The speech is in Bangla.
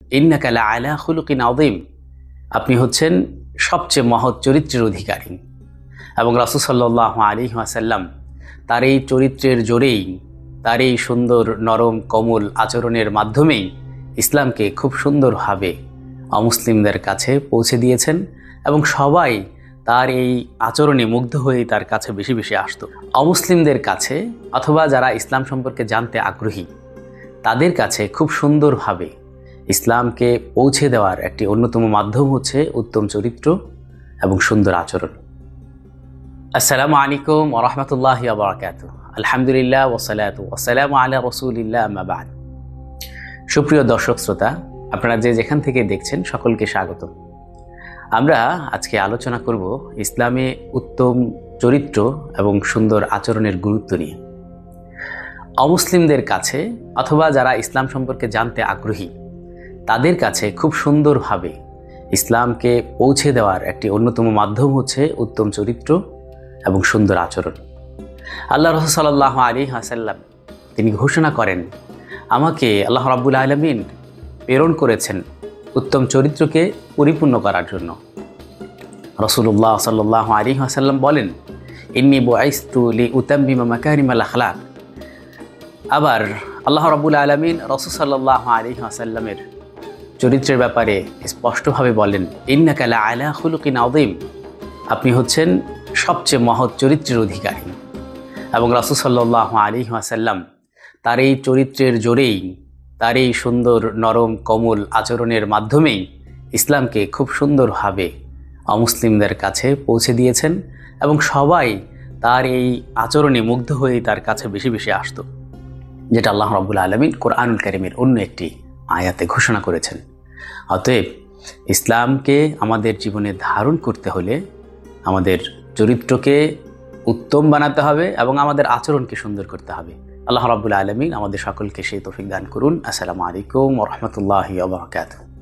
ইন্নাকা লাআলা খুলুকিন আযীম, আপনি হচ্ছেন সবচেয়ে মহৎ চরিত্রের অধিকারী। এবং রাসূল সাল্লাল্লাহু আলাইহি ওয়াসাল্লাম তার এই চরিত্রের জোরেই, তার এই সুন্দর নরম কোমল আচরণের মাধ্যমেই ইসলামকে খুব সুন্দরভাবে অমুসলিমদের কাছে পৌঁছে দিয়েছেন এবং সবাই তার এই আচরণে মুগ্ধ হয়ে তার কাছে বেশি বেশি আসত। অমুসলিমদের কাছে অথবা যারা ইসলাম সম্পর্কে জানতে আগ্রহী তাদের কাছে খুব সুন্দরভাবে ইসলামকে পৌঁছে দেওয়ার একটি অন্যতম মাধ্যম হচ্ছে উত্তম চরিত্র এবং সুন্দর আচরণ। আসসালামু আলাইকুম ওয়া রাহমাতুল্লাহি ওয়া বারাকাতুহু। আলহামদুলিল্লাহ ওয়াসসালাতু ওয়াসসালামু আলা রাসূলিল্লাহ, আম্মা বা'দ। সুপ্রিয় দর্শক শ্রোতা, আপনারা যে যেখান থেকে দেখছেন সকলকে স্বাগত। আমরা আজকে আলোচনা করব ইসলামে উত্তম চরিত্র এবং সুন্দর আচরণের গুরুত্ব নিয়ে। অমুসলিমদের কাছে অথবা যারা ইসলাম সম্পর্কে জানতে আগ্রহী তাদের কাছে খুব সুন্দরভাবে ইসলামকে পৌঁছে দেওয়ার একটি অন্যতম মাধ্যম হচ্ছে উত্তম চরিত্র এবং সুন্দর আচরণ। আল্লাহ রাসূল সাল্লাল্লাহু আলাইহি ওয়াসাল্লাম তিনি ঘোষণা করেন, আমাকে আল্লাহ রাব্বুল আলামিন প্রেরণ করেছেন উত্তম চরিত্রকে পরিপূর্ণ করার জন্য। রাসূলুল্লাহ সাল্লাল্লাহু আলাইহি ওয়াসাল্লাম বলেন, ইন্নী বুইসতু লিউতাম্মিমা মাকারিমাল আখলাক। আবার আল্লাহ রাব্বুল আলামিন রাসূল সাল্লাল্লাহু আলাইহি ওয়াসাল্লামের চরিত্রের ব্যাপারে স্পষ্টভাবে বলেন, ইন্নাকা লাআলা খুলুকিন আযীম, আপনি হচ্ছেন সবচেয়ে মহৎ চরিত্রের অধিকারী। এবং রাসূল সাল্লাল্লাহু আলাইহি ওয়াসাল্লাম তার এই চরিত্রের জোরেই, তার এই সুন্দর নরম কোমল আচরণের মাধ্যমেই ইসলামকে খুব সুন্দরভাবে অমুসলিমদের কাছে পৌঁছে দিয়েছেন এবং সবাই তার এই আচরণে মুগ্ধ হয়ে তার কাছে বেশি বেশি আসত, যেটা আল্লাহ রাব্বুল আলামিন কোরআনুল কারীমের অন্য একটি আয়াতে ঘোষণা করেছেন। অতএব ইসলামকে আমাদের জীবনে ধারণ করতে হলে আমাদের চরিত্রকে উত্তম বানাতে হবে এবং আমাদের আচরণকে সুন্দর করতে হবে। আল্লাহ রাব্বুল আলামিন আমাদের সকলকে সেই তৌফিক দান করুন। আসসালামু আলাইকুম ওয়া রাহমাতুল্লাহি ওয়া বারাকাতুহু।